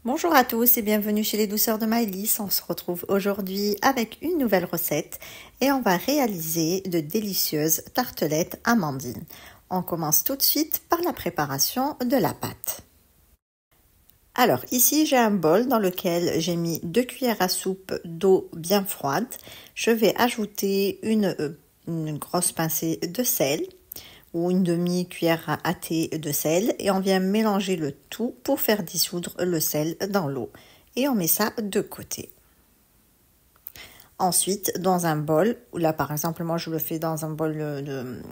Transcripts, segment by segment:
Bonjour à tous et bienvenue chez les douceurs de Maëlys. On se retrouve aujourd'hui avec une nouvelle recette et on va réaliser de délicieuses tartelettes amandines. On commence tout de suite par la préparation de la pâte. Alors ici j'ai un bol dans lequel j'ai mis 2 cuillères à soupe d'eau bien froide. Je vais ajouter une grosse pincée de sel ou une demi-cuillère à thé de sel et on vient mélanger le tout pour faire dissoudre le sel dans l'eau et on met ça de côté. Ensuite, dans un bol, là par exemple moi je le fais dans un bol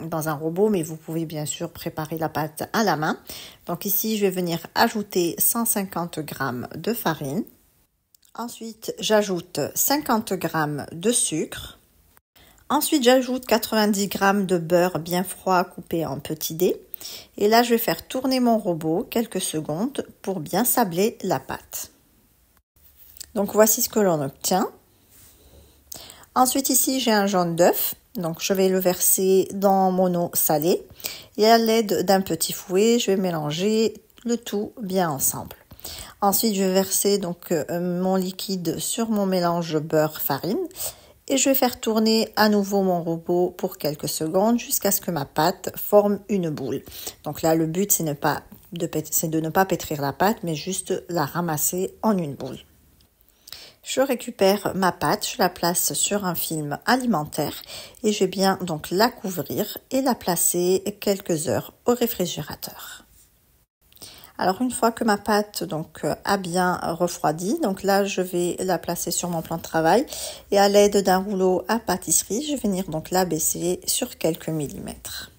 dans un robot, mais vous pouvez bien sûr préparer la pâte à la main. Donc ici je vais venir ajouter 150 g de farine. Ensuite j'ajoute 50 g de sucre. Ensuite, j'ajoute 90 g de beurre bien froid coupé en petits dés. Et là, je vais faire tourner mon robot quelques secondes pour bien sabler la pâte. Donc, voici ce que l'on obtient. Ensuite, ici, j'ai un jaune d'œuf. Donc, je vais le verser dans mon eau salée. Et à l'aide d'un petit fouet, je vais mélanger le tout bien ensemble. Ensuite, je vais verser donc mon liquide sur mon mélange beurre-farine. Et je vais faire tourner à nouveau mon robot pour quelques secondes jusqu'à ce que ma pâte forme une boule. Donc là, le but, c'est de ne pas pétrir la pâte, mais juste la ramasser en une boule. Je récupère ma pâte, je la place sur un film alimentaire et je vais bien donc la couvrir et la placer quelques heures au réfrigérateur. Alors une fois que ma pâte a bien refroidi, donc là je vais la placer sur mon plan de travail et à l'aide d'un rouleau à pâtisserie, je vais venir donc l'abaisser sur quelques millimètres.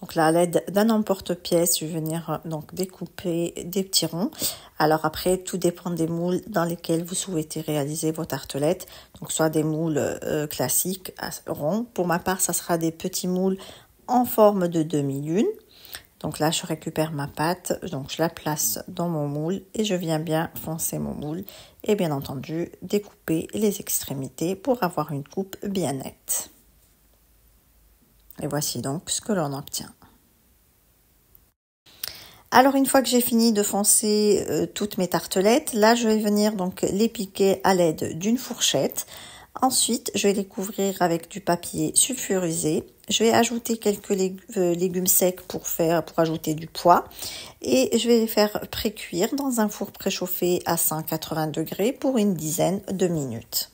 Donc là à l'aide d'un emporte-pièce, je vais venir donc découper des petits ronds. Alors après tout dépend des moules dans lesquels vous souhaitez réaliser vos tartelettes. Donc soit des moules classiques ronds. Pour ma part, ça sera des petits moules en forme de demi-lune. Donc là, je récupère ma pâte, donc je la place dans mon moule et je viens bien foncer mon moule et bien entendu découper les extrémités pour avoir une coupe bien nette. Et voici donc ce que l'on obtient. Alors une fois que j'ai fini de foncer toutes mes tartelettes, là je vais venir donc les piquer à l'aide d'une fourchette. Ensuite, je vais les couvrir avec du papier sulfurisé. Je vais ajouter quelques légumes secs pour ajouter du poids. Et je vais les faire pré-cuire dans un four préchauffé à 180 degrés pour une dizaine de minutes.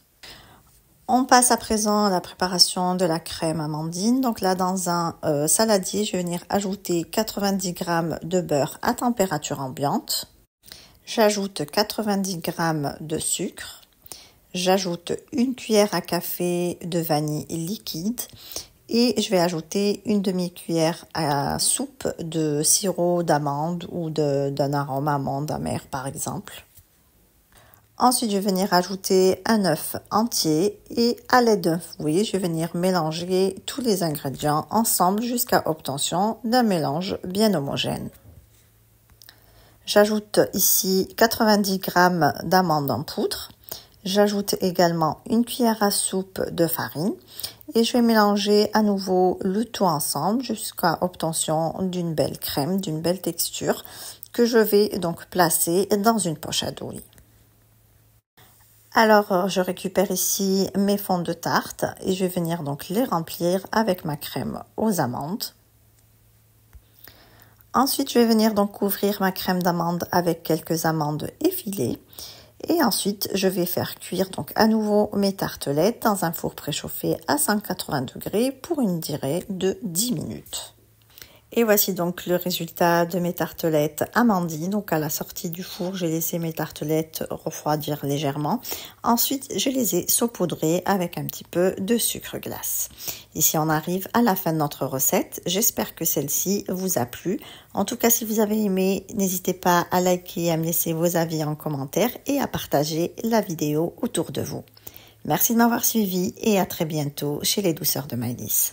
On passe à présent à la préparation de la crème amandine. Donc là, dans un saladier, je vais venir ajouter 90 g de beurre à température ambiante. J'ajoute 90 g de sucre. J'ajoute une cuillère à café de vanille liquide et je vais ajouter une demi-cuillère à soupe de sirop d'amande ou d'un arôme amande amère par exemple. Ensuite, je vais venir ajouter un œuf entier et à l'aide d'un fouet, je vais venir mélanger tous les ingrédients ensemble jusqu'à obtention d'un mélange bien homogène. J'ajoute ici 90 g d'amandes en poudre. J'ajoute également une cuillère à soupe de farine et je vais mélanger à nouveau le tout ensemble jusqu'à obtention d'une belle crème, d'une belle texture que je vais donc placer dans une poche à douille. Alors, je récupère ici mes fonds de tarte et je vais venir donc les remplir avec ma crème aux amandes. Ensuite, je vais venir donc couvrir ma crème d'amande avec quelques amandes effilées. Et ensuite, je vais faire cuire donc à nouveau mes tartelettes dans un four préchauffé à 180 degrés pour une durée de 10 minutes. Et voici donc le résultat de mes tartelettes amandines. Donc à la sortie du four, j'ai laissé mes tartelettes refroidir légèrement. Ensuite, je les ai saupoudrées avec un petit peu de sucre glace. Ici, on arrive à la fin de notre recette. J'espère que celle-ci vous a plu. En tout cas, si vous avez aimé, n'hésitez pas à liker, à me laisser vos avis en commentaire et à partager la vidéo autour de vous. Merci de m'avoir suivi et à très bientôt chez les douceurs de Maëlys.